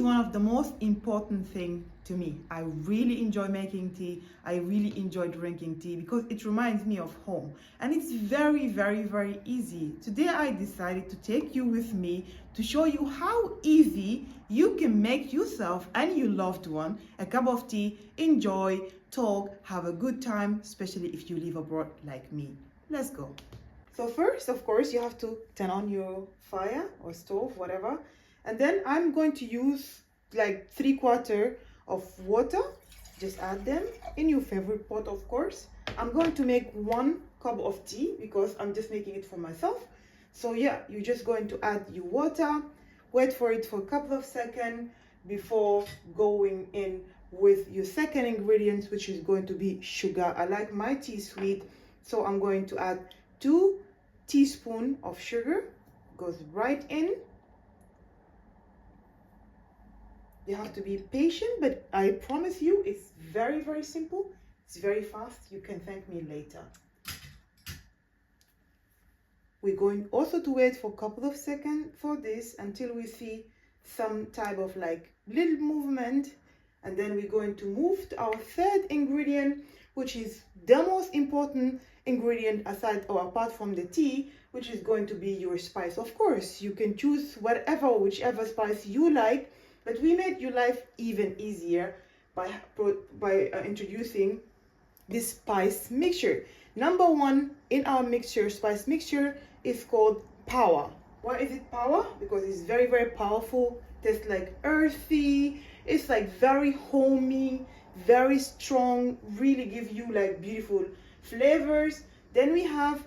one of the most important things to me. I really enjoy making tea. I really enjoy drinking tea because it reminds me of home. And it's very, very, very easy. Today I decided to take you with me to show you how easy you can make yourself and your loved one a cup of tea, enjoy, talk, have a good time, especially if you live abroad like me. Let's go. So first, of course, you have to turn on your fire or stove, whatever. And then I'm going to use like 3/4 of water. Just add them in your favorite pot, of course. I'm going to make 1 cup of tea because I'm just making it for myself. So yeah, you're just going to add your water, wait for it for a couple of seconds before going in with your second ingredient, which is going to be sugar. I like my tea sweet, so I'm going to add 2 teaspoons of sugar. Goes right in. You have to be patient, but I promise you it's very, very simple. It's very fast. You can thank me later. We're going also to wait for a couple of seconds for this until we see some type of like little movement. And then we're going to move to our third ingredient, which is the most important ingredient aside or apart from the tea, which is going to be your spice. Of course, you can choose whichever spice you like. But we made your life even easier by introducing this spice mixture. Number 1 in our spice mixture is called Power. Why is it Power? Because it's very, very powerful. Tastes like earthy. It's like very homey, very strong, really give you like beautiful flavors. Then we have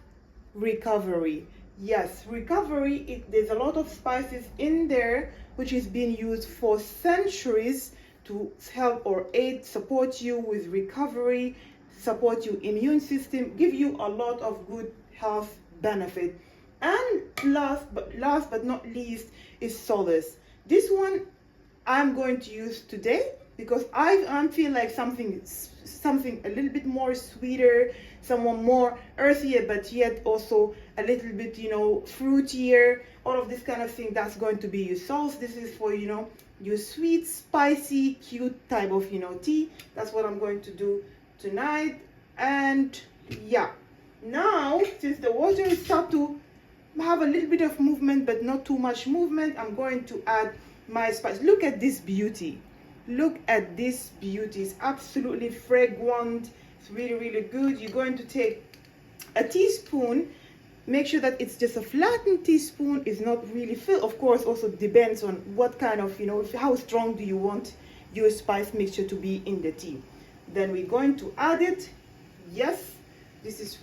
Recovery. Yes, Recovery, there's a lot of spices in there which is being used for centuries to help or aid, support you with recovery, support your immune system, give you a lot of good health benefit. And last but not least is Solace. This one I'm going to use today because I feel like something a little bit more sweeter, somewhat more earthier, but yet also a little bit, fruitier, all of this kind of thing. That's going to be your sauce. This is for, your sweet, spicy, cute type of, tea. That's what I'm going to do tonight. And yeah, now since the water is start to have a little bit of movement, but not too much movement, I'm going to add my spice. Look at this beauty. Look at this beauty. It's absolutely fragrant. It's really, really good. You're going to take a teaspoon. Make sure that it's just a flattened teaspoon. It's not really filled. Of course, also depends on what kind of, how strong do you want your spice mixture to be in the tea. Then we're going to add it. Yes,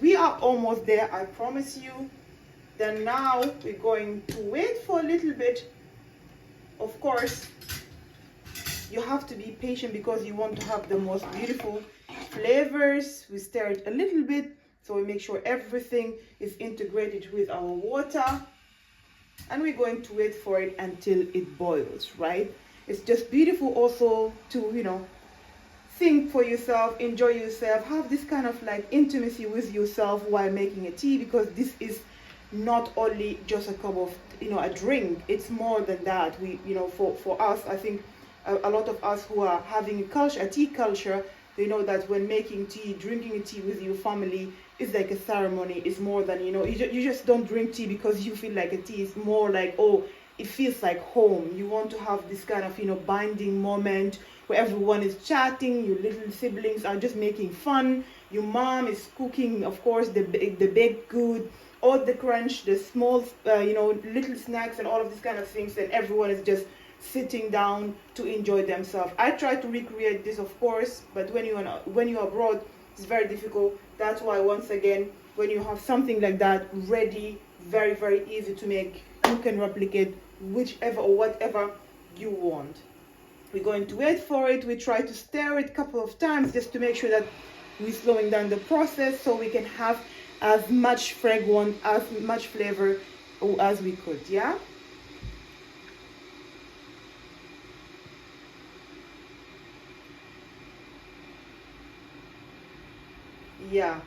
we are almost there, I promise you. Then now we're going to wait for a little bit. Of course, you have to be patient because you want to have the most beautiful flavors. We stir it a little bit so we make sure everything is integrated with our water, and we're going to wait for it until it boils, right? It's just beautiful also to think for yourself, enjoy yourself, have this kind of like intimacy with yourself while making a tea, because this is not only just a cup of a drink. It's more than that. We for us, I think a lot of us who are having a tea culture, they know that when making tea, drinking a tea with your family is like a ceremony. It's more than you just don't drink tea because you feel like a tea. It's more like, oh, it feels like home. You want to have this kind of binding moment where everyone is chatting, your little siblings are just making fun, your mom is cooking, of course, the baked good, all the crunch, the small little snacks and all of these kind of things, and everyone is just sitting down to enjoy themselves. I try to recreate this, of course, but when you're abroad, it's very difficult. That's why, once again, when you have something like that ready, very, very easy to make, you can replicate whichever or whatever you want. We're going to wait for it. We try to stir it a couple of times just to make sure that we're slowing down the process so we can have as much fragrance, as much flavor as we could. Yeah. Yeah,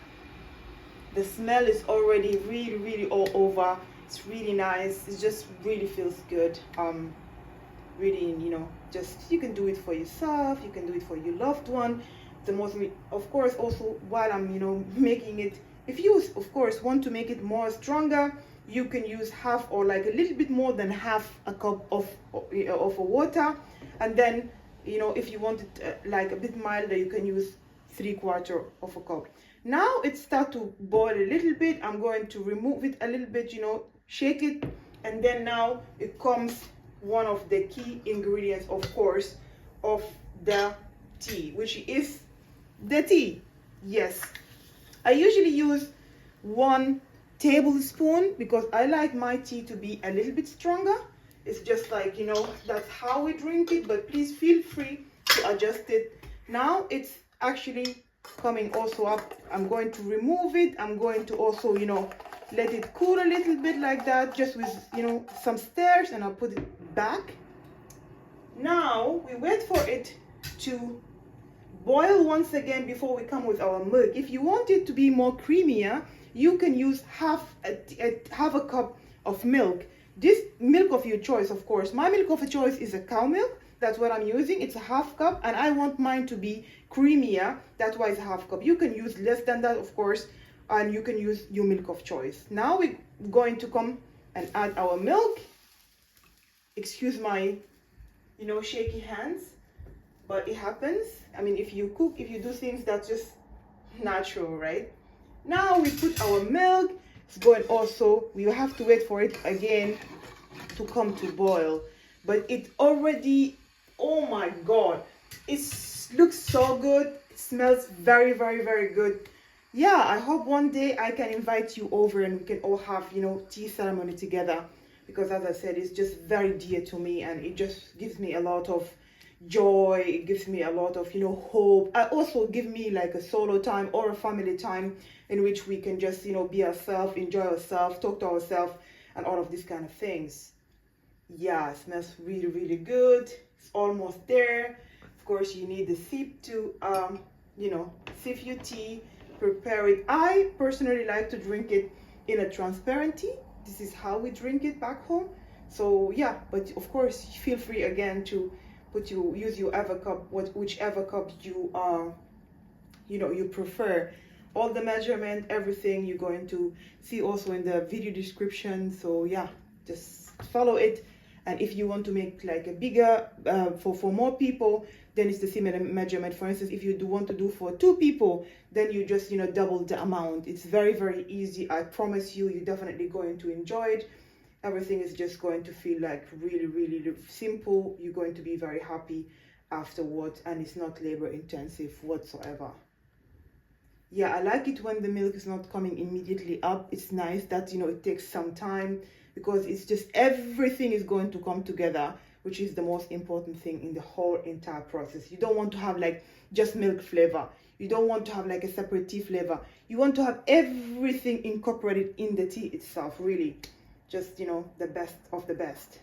the smell is already really, really all over. It's really nice. It just really feels good. really, you know, just you can do it for yourself, you can do it for your loved one. The most, of course, also while I'm, you know, making it, if you of course want to make it more stronger, you can use half or like a little bit more than half a cup of water. And then, you know, if you want it like a bit milder, you can use 3/4 of a cup. Now it start to boil a little bit. I'm going to remove it a little bit, you know, shake it, and then now it comes one of the key ingredients, of course, of the tea, which is the tea. Yes, I usually use 1 tablespoon because I like my tea to be a little bit stronger. It's just like, you know, that's how we drink it, but please feel free to adjust it. Now it's actually coming also up. I'm going to remove it. I'm going to also, you know, let it cool a little bit like that, just with, you know, some stirrs, and I'll put it back. Now we wait for it to boil once again before we come with our milk. If you want it to be more creamier, you can use half a cup of milk. This milk of your choice, of course. My milk of choice is a cow milk. That's what I'm using. It's a half cup, and I want mine to be creamier. That's why it's a half cup. You can use less than that, of course, and you can use your milk of choice. Now we're going to come and add our milk. Excuse my, you know, shaky hands, but it happens. I mean, if you cook, if you do things, that's just natural, right? Now we put our milk. It's going also, we have to wait for it again to come to boil. But it already, oh my God, it looks so good. It smells very, very, very good. Yeah, I hope one day I can invite you over and we can all have, you know, tea ceremony together. Because as I said, it's just very dear to me, and it just gives me a lot of joy. It gives me a lot of, you know, hope. I also give me like a solo time or a family time in which we can just, you know, be ourselves, enjoy ourselves, talk to ourselves, and all of these kind of things. Yeah, it smells really, really good. It's almost there. Of course, you need the sieve to, you know, sieve your tea, prepare it. I personally like to drink it in a transparent tea. This is how we drink it back home. So yeah, but of course, feel free again to use your ever cup, whichever cup you you know, you prefer. All the measurement, everything you're going to see also in the video description. So yeah, just follow it. And if you want to make like a bigger for more people, then it's the same measurement. For instance, if you do want to do for 2 people, then you just, you know, double the amount. It's very, very easy. I promise you, you're definitely going to enjoy it. Everything is just going to feel like really, really simple. You're going to be very happy afterwards, and it's not labor intensive whatsoever. Yeah, I like it when the milk is not coming immediately up. It's nice that, you know, it takes some time, because it's just everything is going to come together, which is the most important thing in the whole entire process. You don't want to have like just milk flavor. You don't want to have like a separate tea flavor. You want to have everything incorporated in the tea itself, really. Just, you know, the best of the best.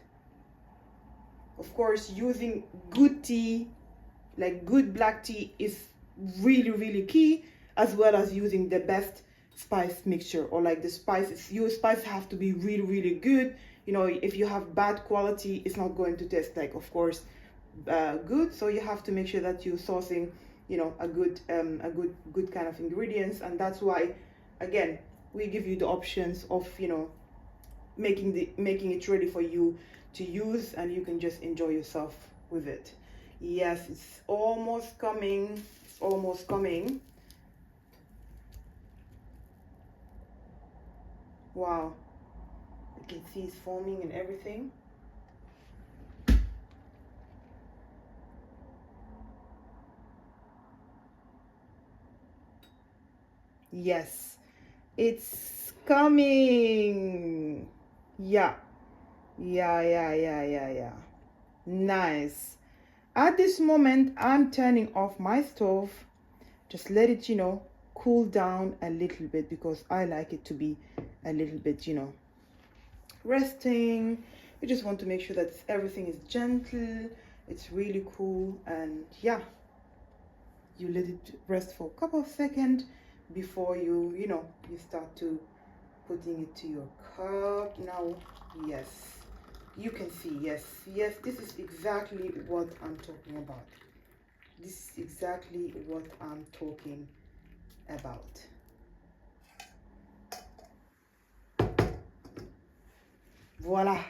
Of course, using good tea, like good black tea, is really, really key, as well as using the best spice mixture, or like the spices. Your spice have to be really, really good. You know, if you have bad quality, it's not going to taste like, of course, good. So you have to make sure that you're sourcing, you know, a good kind of ingredients. And that's why, again, we give you the options of, you know, making it ready for you to use, and you can just enjoy yourself with it. Yes, it's almost coming. It's almost coming. Wow, you can see it's foaming and everything. Yes, it's coming. Yeah. Nice. At this moment, I'm turning off my stove. Just let it, you know, cool down a little bit, because I like it to be a little bit, you know, resting. You just want to make sure that everything is gentle, it's really cool, and yeah, you let it rest for a couple of seconds before you know, you start to putting it to your cup. Now, yes, You can see, yes, this is exactly what I'm talking about. This is exactly what I'm talking about. Voila.